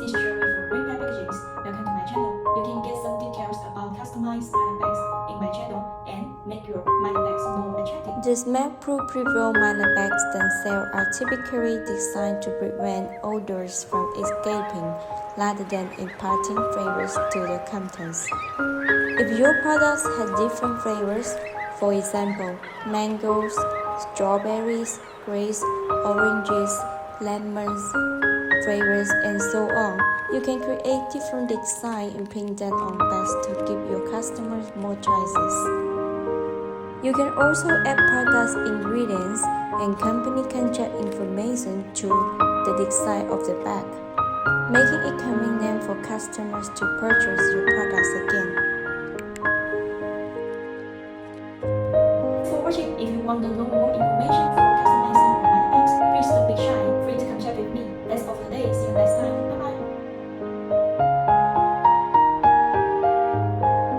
This is Sherry from Green Packagings. Welcome to my channel. You can get some details about customized mylar bags in my channel and make your mylar bags more attractive. The smell-proof pre-roll mylar bags themselves are typically designed to prevent odors from escaping rather than imparting flavors to the contents. If your products have different flavors, for example, mangoes, strawberries, grapes, oranges, lemons, flavors, and so on, you can create different designs and print them on bags to give your customers more choices. You can also add products, ingredients, and company contact information to the design of the bag, making it convenient for customers to purchase your products again. For watching, if you want to know more information